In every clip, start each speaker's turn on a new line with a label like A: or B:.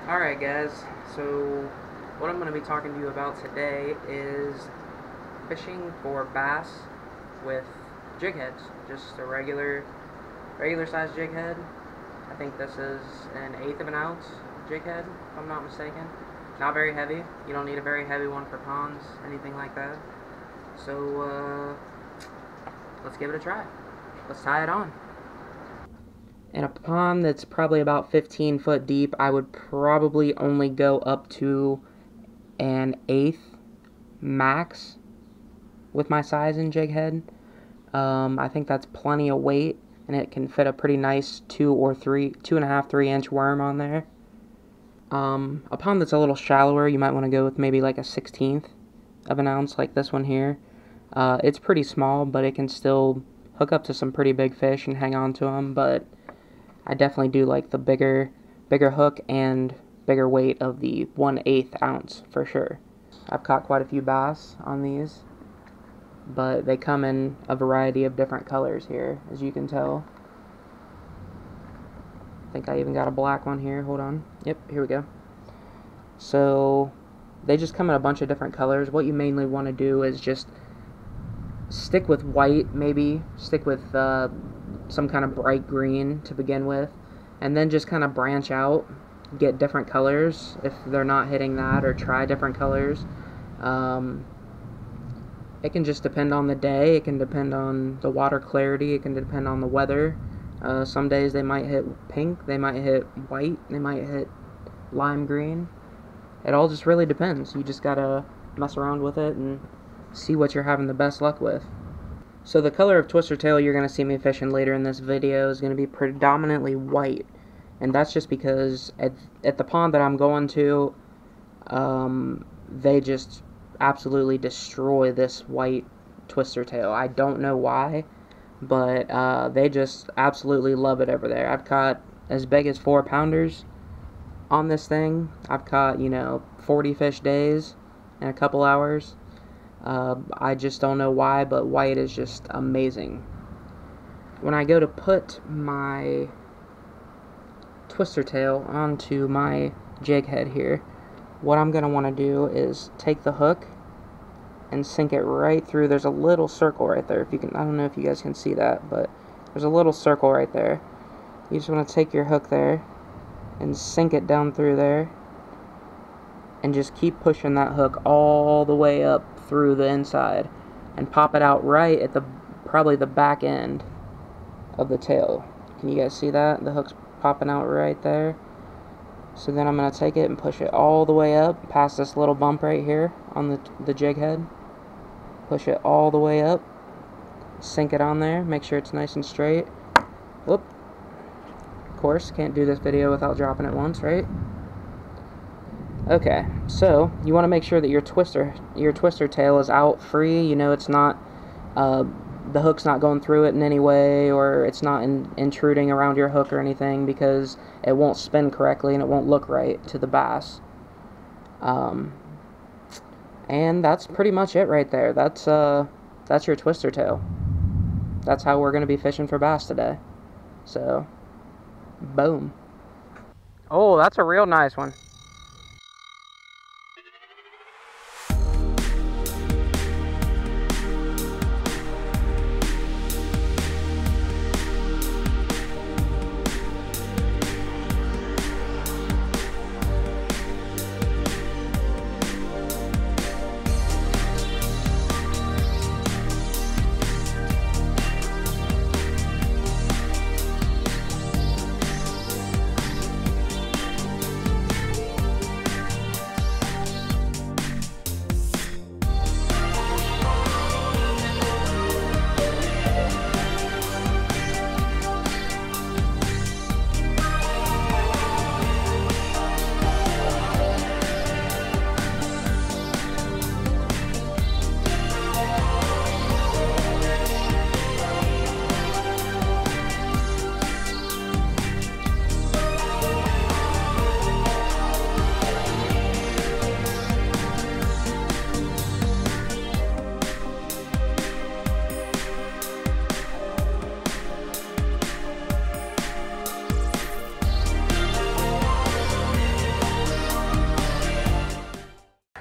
A: Alright guys, so what I'm going to be talking to you about today is fishing for bass with jig heads. Just a regular size jig head. I think this is an 1/8 of an ounce jig head, if I'm not mistaken. Not very heavy. You don't need a very heavy one for ponds, anything like that. So let's give it a try. Let's tie it on. In a pond that's probably about 15 foot deep, I would probably only go up to an 1/8 max with my size and jig head. I think that's plenty of weight, and it can fit a pretty nice 2.5, 3 inch worm on there. A pond that's a little shallower, you might want to go with maybe like a 1/16 of an ounce, like this one here. It's pretty small, but it can still hook up to some pretty big fish and hang on to them, but I definitely do like the bigger hook and bigger weight of the 1/8 ounce for sure. I've caught quite a few bass on these, but they come in a variety of different colors here, as you can tell. I think I even got a black one here. Hold on. Yep, here we go. So they just come in a bunch of different colors. What you mainly want to do is just stick with white, maybe stick with some kind of bright green to begin with, and then just kind of branch out, get different colors if they're not hitting that, or try different colors. It can just depend on the day, it can depend on the water clarity, it can depend on the weather. Some days they might hit pink, they might hit white, they might hit lime green. It all just really depends. You just gotta mess around with it and see what you're having the best luck with. So the color of twister tail you're going to see me fishing later in this video is going to be predominantly white, and that's just because at the pond that I'm going to, they just absolutely destroy this white twister tail. I don't know why, but they just absolutely love it over there. I've caught as big as 4-pounders on this thing. I've caught 40 fish days in a couple hours. I just don't know why, but white is just amazing. When I go to put my twister tail onto my jig head here, what I'm going to want to do is take the hook and sink it right through. There's a little circle right there. If you can, I don't know if you guys can see that, but there's a little circle right there. You just want to take your hook there and sink it down through there, and just keep pushing that hook all the way up through the inside and pop it out right at probably the back end of the tail. Can you guys see that? The hook's popping out right there. So then I'm going to take it and push it all the way up past this little bump right here on the jig head. Push it all the way up, sink it on there, make sure it's nice and straight. Whoop. Of course, can't do this video without dropping it once, right? Okay, so you want to make sure that your twister tail is out free. It's not, the hook's not going through it in any way, or it's not intruding around your hook or anything, because it won't spin correctly and it won't look right to the bass. And that's pretty much it right there. That's your twister tail. That's how we're going to be fishing for bass today. So, boom. Oh, that's a real nice one.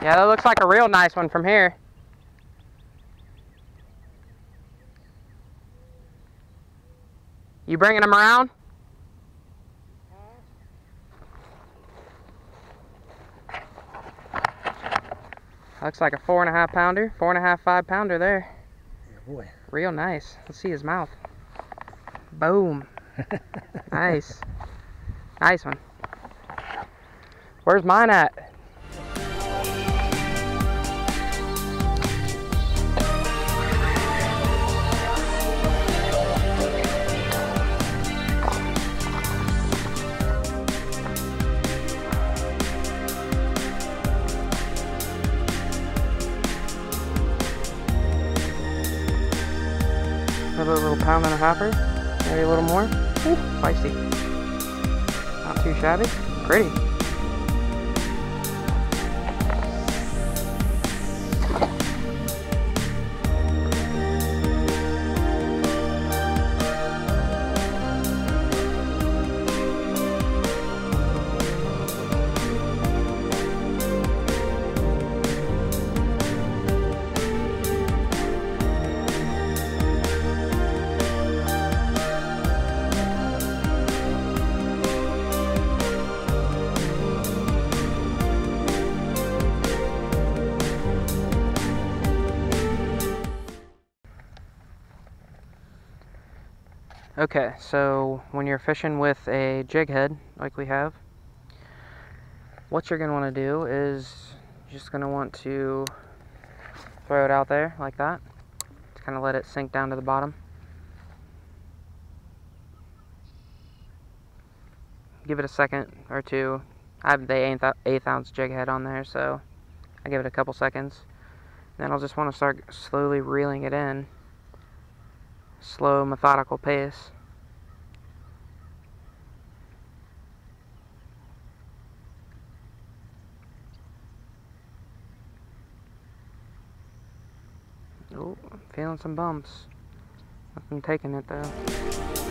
A: Yeah, that looks like a real nice one from here. You bringing them around? Looks like a 4.5 pounder, 4.5, 5 pounder there.
B: Yeah, boy.
A: Real nice. Let's see his mouth. Boom. Nice. Nice one. Where's mine at? Another little 1.5-pounder, maybe a little more. Ooh, feisty. Not too shabby. Pretty. Okay, so when you're fishing with a jig head, like we have, what you're going to want to do is you're just going to want to throw it out there like that. Just kind of let it sink down to the bottom. Give it a second or two. I have the 1/8 ounce jig head on there, so I give it a couple seconds. Then I'll just want to start slowly reeling it in. Slow, methodical pace. Oh, I'm feeling some bumps. Nothing taking it though.